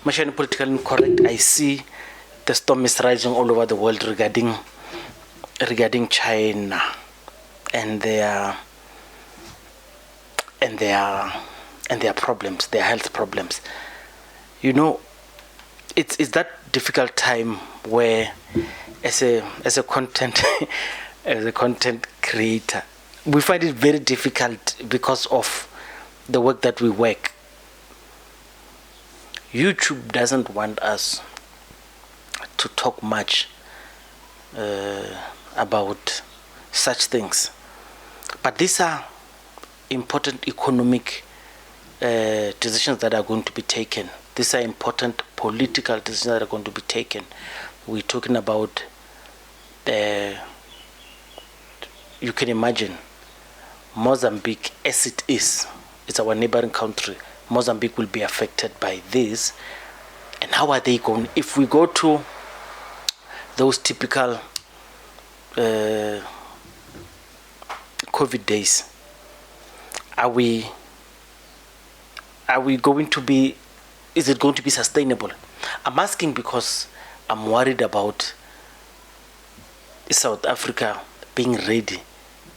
mentioning politically incorrect, I see the storm is rising all over the world regarding China and their problems, their health problems. You know, it's that difficult time where, as a content as a content creator, we find it very difficult because of the work that we work. YouTube doesn't want us to talk much about such things, but these are important economic decisions that are going to be taken. These are important political decisions that are going to be taken. We're talking about you can imagine Mozambique, as it is, it's our neighboring country. Mozambique will be affected by this. And how are they going? If we go to those typical COVID days, are we going to be, is it going to be sustainable? I'm asking because I'm worried about South Africa being ready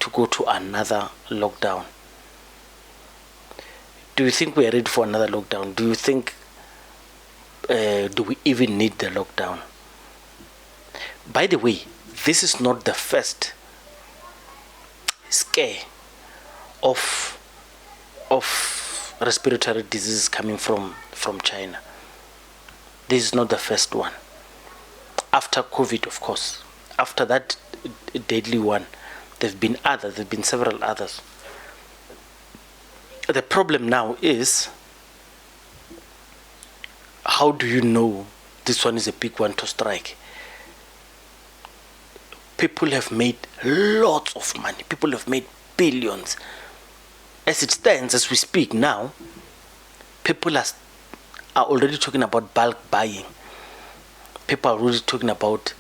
to go to another lockdown. Do you think we are ready for another lockdown? Do you think, do we even need the lockdown? By the way, this is not the first scare of respiratory diseases coming from China. This is not the first one. After COVID, of course, after that deadly one, there have been several others. The problem now is, how do you know this one is a big one to strike? People have made lots of money. People have made billions. As it stands, as we speak now, people are already talking about bulk buying. People are already talking about,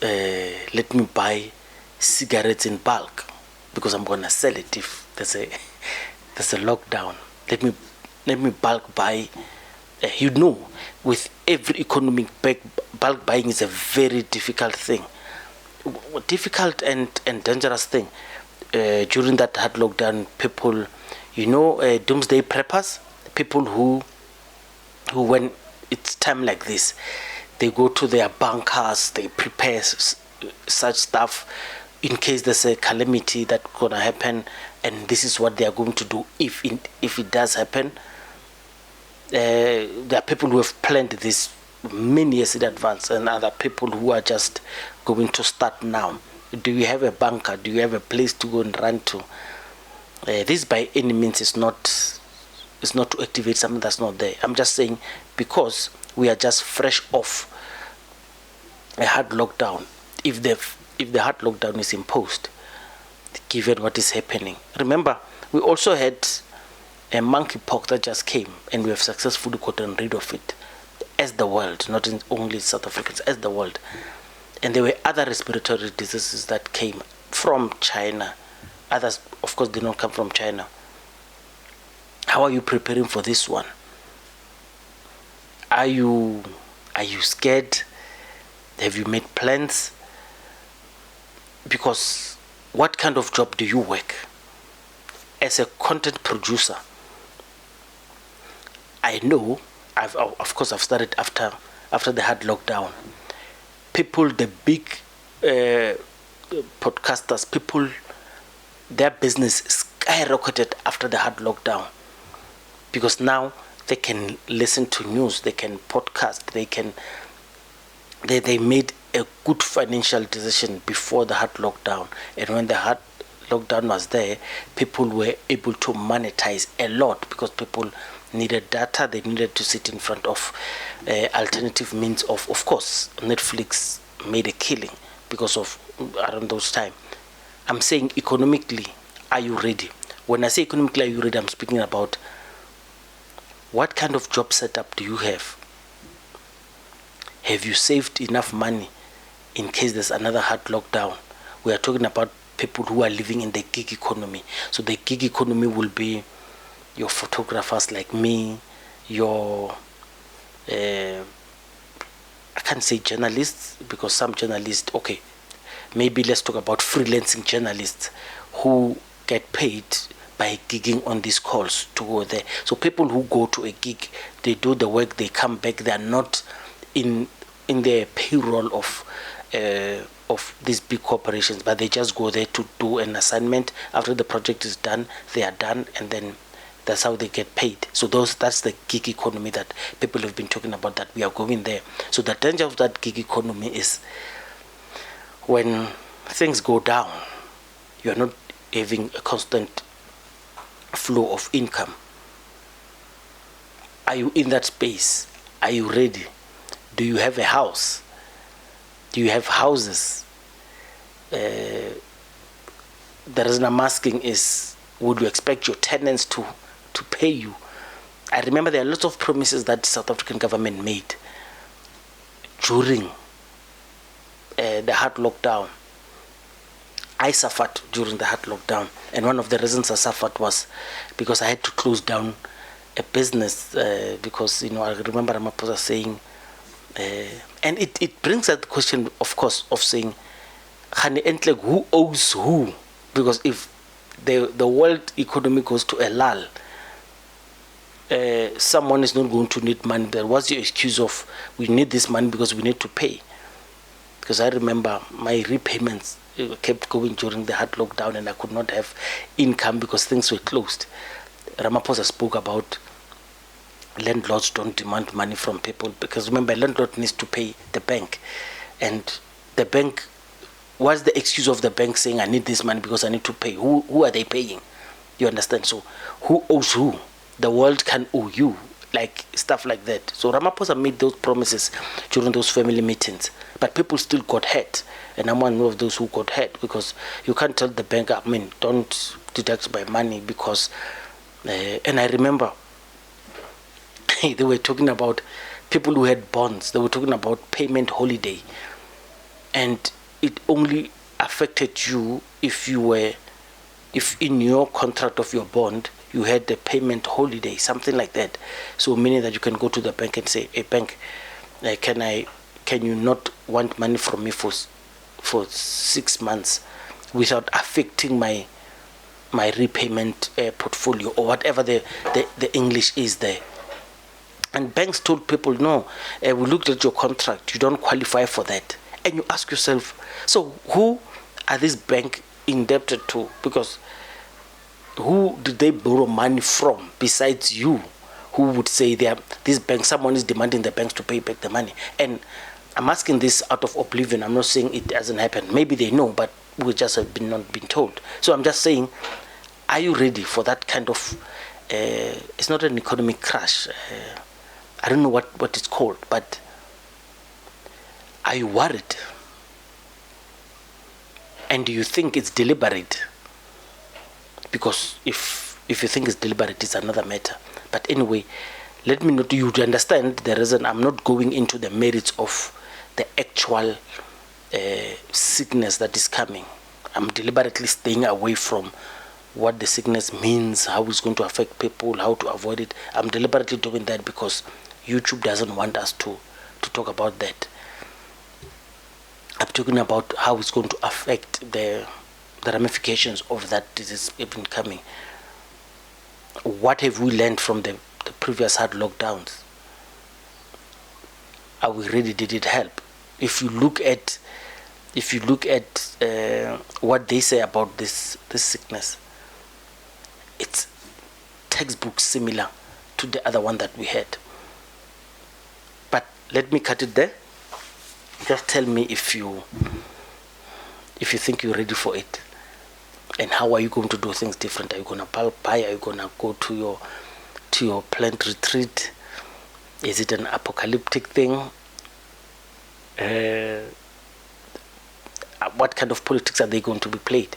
let me buy cigarettes in bulk because I'm going to sell it if there's a lockdown. Let me bulk buy. With every economic bulk buying is a very difficult thing. Difficult and dangerous thing. During that hard lockdown, people, doomsday preppers, people who when it's time like this, they go to their bunkers, they prepare such stuff in case there's a calamity that's going to happen, and this is what they are going to do if it does happen. There are people who have planned this many years in advance, and other people who are just going to start now. Do you have a bunker? Do you have a place to go and run to? This by any means is not to activate something that's not there. I'm just saying, because we are just fresh off a hard lockdown. If the hard lockdown is imposed, given what is happening. Remember, we also had a monkeypox that just came, and we have successfully gotten rid of it as the world, not only South Africans, as the world. And there were other respiratory diseases that came from China. Others, of course, did not come from China. How are you preparing for this one? Are you scared? Have you made plans? Because what kind of job do you work? As a content producer, I know, I've started after the hard lockdown. People, the big podcasters, their business skyrocketed after the hard lockdown, because now they can listen to news, they can podcast, they made a good financial decision before the hard lockdown. And when the hard lockdown was there, people were able to monetize a lot because people needed data. They needed to sit in front of alternative means of course, Netflix made a killing because of around those time. I'm saying economically, are you ready? When I say economically, are you ready? I'm speaking about what kind of job setup do you have? Have you saved enough money in case there's another hard lockdown? We are talking about people who are living in the gig economy. So the gig economy will be your photographers like me, your can't say journalists, because some journalists, okay, maybe let's talk about freelancing journalists who get paid by gigging on these calls to go there. So people who go to a gig, they do the work, they come back, they are not in the payroll of these big corporations, but they just go there to do an assignment. After the project is done, they are done, and then that's how they get paid. So that's the gig economy that people have been talking about, that we are going there. So the danger of that gig economy is when things go down, you are not having a constant flow of income. Are you in that space? Are you ready? Do you have a house? Do you have houses? The reason I'm asking is, would you expect your tenants to pay you? I remember there are lots of promises that the South African government made during the hard lockdown. I suffered during the hard lockdown, and one of the reasons I suffered was because I had to close down a business because, I remember Ramaphosa saying, and it brings that question, of course, of saying, who owes who? Because if the world economy goes to a lull, someone is not going to need money. There was your excuse of, we need this money because we need to pay. Because I remember my repayments kept going during the hard lockdown, and I could not have income because things were closed. Ramaphosa spoke about landlords don't demand money from people, because remember, a landlord needs to pay the bank, and the bank, what's the excuse of the bank saying I need this money because I need to pay? Who are they paying? You understand? So who owes who? The world can owe you, like stuff like that. So Ramaphosa made those promises during those family meetings, but people still got hurt, and I'm one of those who got hurt, because you can't tell the bank, don't deduct my money, because and I remember they were talking about people who had bonds. They were talking about payment holiday, and it only affected you if in your contract of your bond you had the payment holiday, something like that. So meaning that you can go to the bank and say, hey bank, can you not want money from me for 6 months without affecting my repayment portfolio, or whatever the English is there. And banks told people, no, we looked at your contract, you don't qualify for that. And you ask yourself, so who are these banks indebted to? Because who did they borrow money from besides you? Who would say this bank, someone is demanding the banks to pay back the money? And I'm asking this out of oblivion. I'm not saying it hasn't happened. Maybe they know, but we just have not been told. So I'm just saying, are you ready for that kind of, it's not an economic crash. I don't know what it's called, but are you worried? And do you think it's deliberate? Because if you think it's deliberate, it's another matter. But anyway, let me not you to understand the reason I'm not going into the merits of the actual sickness that is coming. I'm deliberately staying away from what the sickness means, how it's going to affect people, how to avoid it. I'm deliberately doing that because YouTube doesn't want us to talk about that. I'm talking about how it's going to affect the ramifications of that disease even coming. What have we learned from the previous hard lockdowns? Are we ready? Did it help? If you look at what they say about this sickness, it's textbook similar to the other one that we had. But let me cut it there. Just tell me if you think you're ready for it, and how are you going to do things different? Are you going to bulk buy? Are you going to go to your planned retreat? Is it an apocalyptic thing? What kind of politics are they going to be played?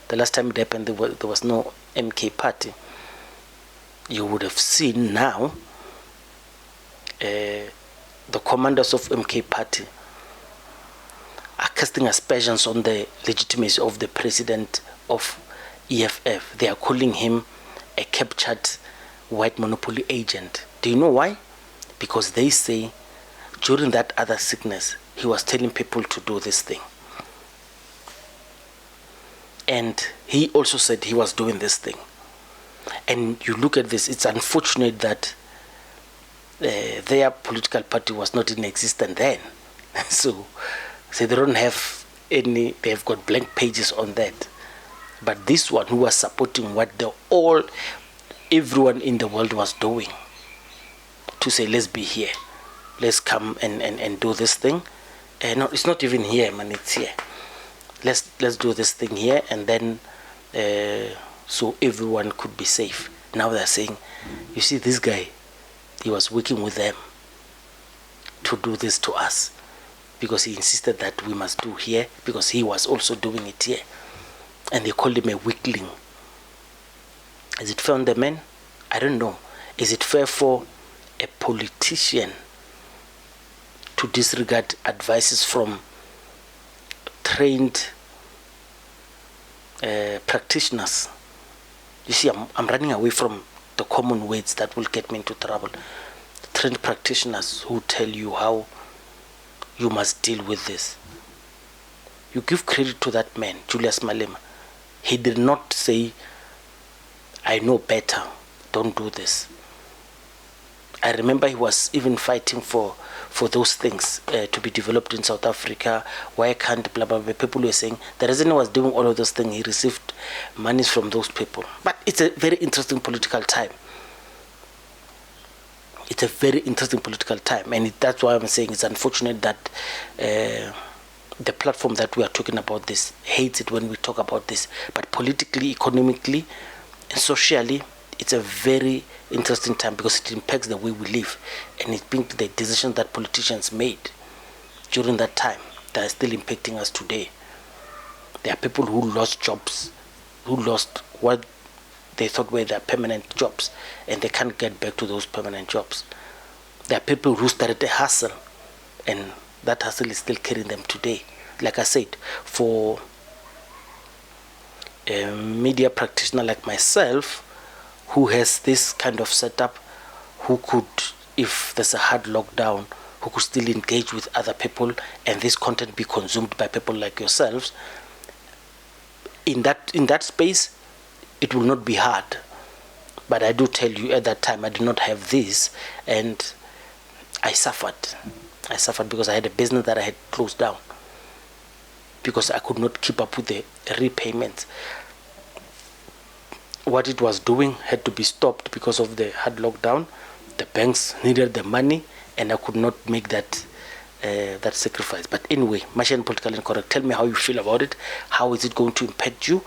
The last time it happened, there was no MK party. You would have seen now the commanders of MK party are casting aspersions on the legitimacy of the president of EFF. They are calling him a captured white monopoly agent. Do you know why? Because they say during that other sickness, he was telling people to do this thing. And he also said he was doing this thing. And you look at this, it's unfortunate that their political party was not in existence then. So they don't have any, they've got blank pages on that. But this one, who was supporting what everyone in the world was doing, to say, let's be here, let's come and do this thing. No, it's not even here, man, it's here. Let's do this thing here, and then so everyone could be safe. Now they're saying, you see, this guy, he was working with them to do this to us, because he insisted that we must do here, because he was also doing it here. And they called him a weakling. Is it fair on the man? I don't know. Is it fair for a politician to disregard advices from trained practitioners? You see, I'm running away from the common words that will get me into trouble. Trained practitioners who tell you how you must deal with this. You give credit to that man, Julius Malema. He did not say, I know better, don't do this. I remember he was even fighting for those things to be developed in South Africa. Why can't blah, blah, blah. People were saying the reason he was doing all of those things, he received monies from those people. But it's a very interesting political time. It's a very interesting political time. And that's why I'm saying it's unfortunate that the platform that we are talking about this hates it when we talk about this. But politically, economically, and socially, it's a very interesting time, because it impacts the way we live, and it brings the decisions that politicians made during that time that are still impacting us today. There are people who lost jobs, who lost what they thought were their permanent jobs, and they can't get back to those permanent jobs. There are people who started a hustle, and that hustle is still carrying them today. Like I said, for a media practitioner like myself, who has this kind of setup, who could, if there's a hard lockdown, who could still engage with other people, and this content be consumed by people like yourselves, in that space, it will not be hard. But I do tell you, at that time, I did not have this, and I suffered. I suffered because I had a business that I had closed down, because I could not keep up with the repayments. What it was doing had to be stopped because of the hard lockdown. The banks needed the money, and I could not make that sacrifice. But anyway, Martian Political Incorrect, tell me how you feel about it. How is it going to impact you?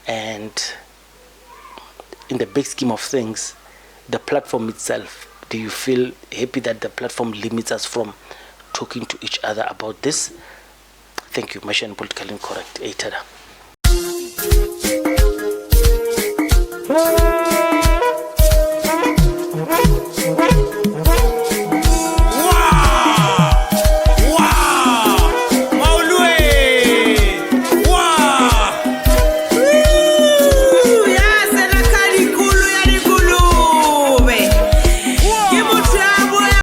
And in the big scheme of things, the platform itself, do you feel happy that the platform limits us from talking to each other about this? Thank you, Martian Political Incorrect.